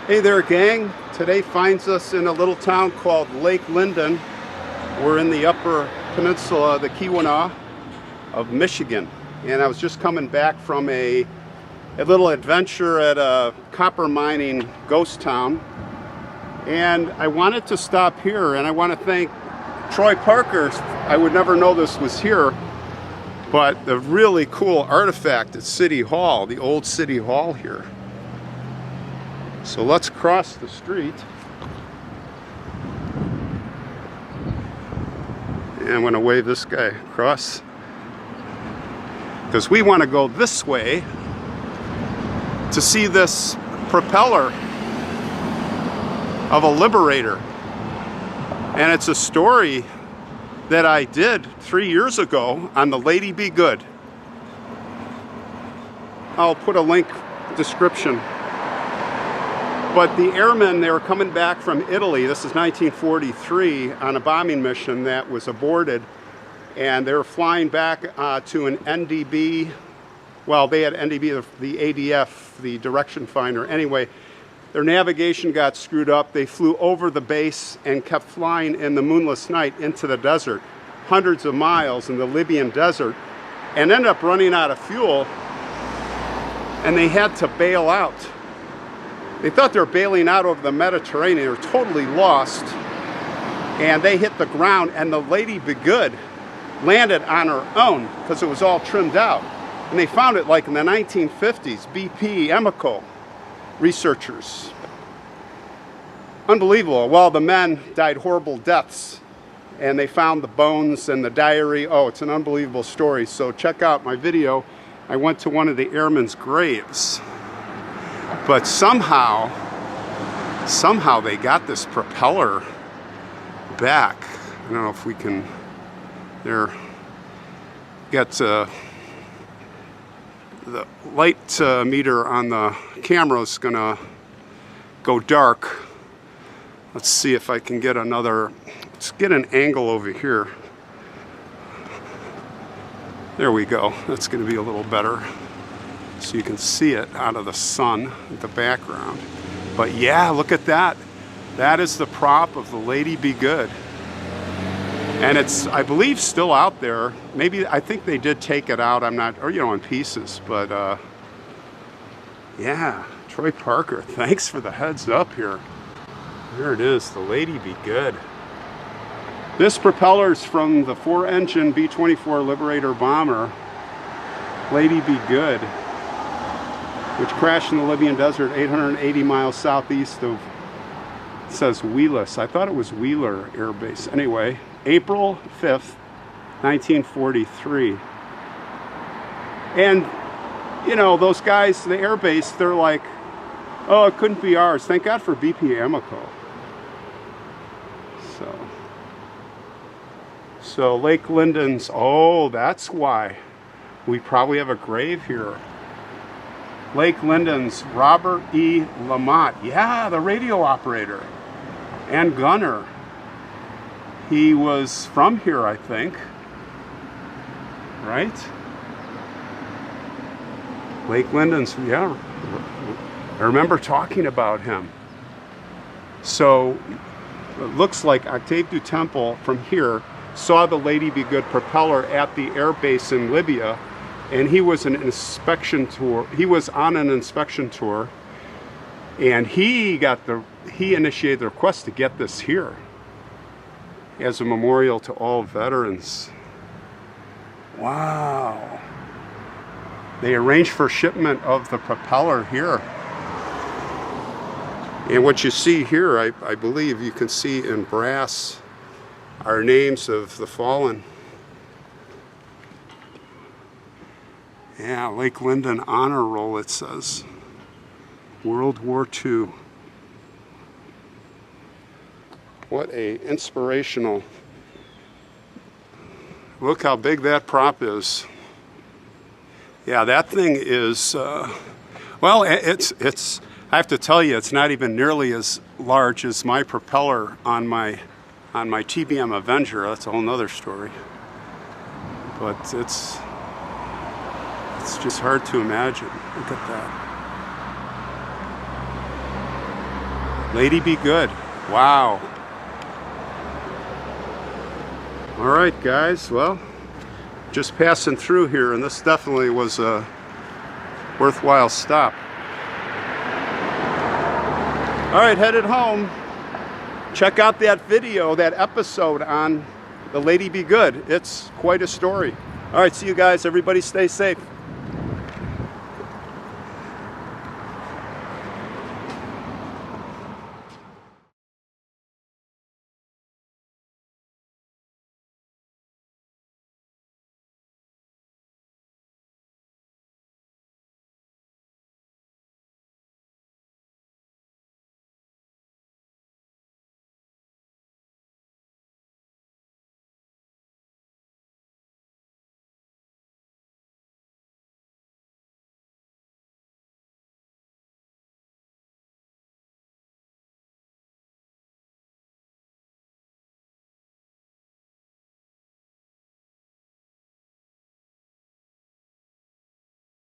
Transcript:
Hey there, gang. Today finds us in a little town called Lake Linden. We're in the upper peninsula, the Keweenaw of Michigan. And I was just coming back from a little adventure at a copper mining ghost town. And I wanted to stop here, and I want to thank Troy Parker. I would never know this was here, but the really cool artifact at City Hall, the old City Hall here. So let's cross the street. And I'm going to wave this guy across, because we want to go this way to see this propeller of a liberator. And it's a story that I did 3 years ago on the Lady Be Good. I'll put a link description. But the airmen, they were coming back from Italy. This is 1943, on a bombing mission that was aborted. And they were flying back to an NDB. Well, they had NDB, the ADF, the direction finder. Anyway, their navigation got screwed up. They flew over the base and kept flying in the moonless night into the desert, hundreds of miles in the Libyan desert, and ended up running out of fuel. And they had to bail out. They thought they were bailing out over the Mediterranean. They were totally lost. And they hit the ground, and the Lady Be Good landed on her own because it was all trimmed out. And they found it like in the 1950s, BP, Emco researchers. Unbelievable. Well, the men died horrible deaths, and they found the bones and the diary. Oh, it's an unbelievable story. So check out my video. I went to one of the airmen's graves. But somehow they got this propeller back. I don't know if we can, there, get the light meter on the camera is gonna go dark. Let's see if I can get another, let's get an angle over here. There we go, that's gonna be a little better. So you can see it out of the sun at the background. But yeah, look at that. That is the prop of the Lady Be Good. And it's, I believe, still out there. Maybe, I think they did take it out. I'm not, or in pieces. But yeah, Troy Parker, thanks for the heads up here. There it is, the Lady Be Good. This propeller's from the 4-engine B-24 Liberator bomber, Lady Be Good, which crashed in the Libyan desert 880 miles southeast of, it says Wheelus. I thought it was Wheeler Air Base. Anyway, April 5th, 1943. And, those guys, the air base, they're like, oh, it couldn't be ours. Thank God for BP Emco. So Lake Linden's, oh, that's why. We probably have a grave here. Lake Linden's Robert E. Lamont. Yeah, the radio operator and gunner. He was from here, I think. Right? Lake Linden's, yeah. I remember talking about him. So it looks like Octave du Temple from here saw the Lady Be Good propeller at the air base in Libya. And he was an inspection tour. He was on an inspection tour, and he initiated the request to get this here as a memorial to all veterans. Wow. They arranged for shipment of the propeller here. And what you see here, I believe you can see in brass are names of the fallen. Yeah, Lake Linden Honor Roll, it says. World War II. What a inspirational. Look how big that prop is. Yeah, that thing is, well, it's, I have to tell you, it's not even nearly as large as my propeller on my TBM Avenger. That's a whole nother story. But it's just hard to imagine. Look at that. Lady Be Good. Wow. All right, guys. Well, just passing through here, and this definitely was a worthwhile stop. All right, headed home. Check out that video, that episode on the Lady Be Good. It's quite a story. All right, see you guys. Everybody stay safe.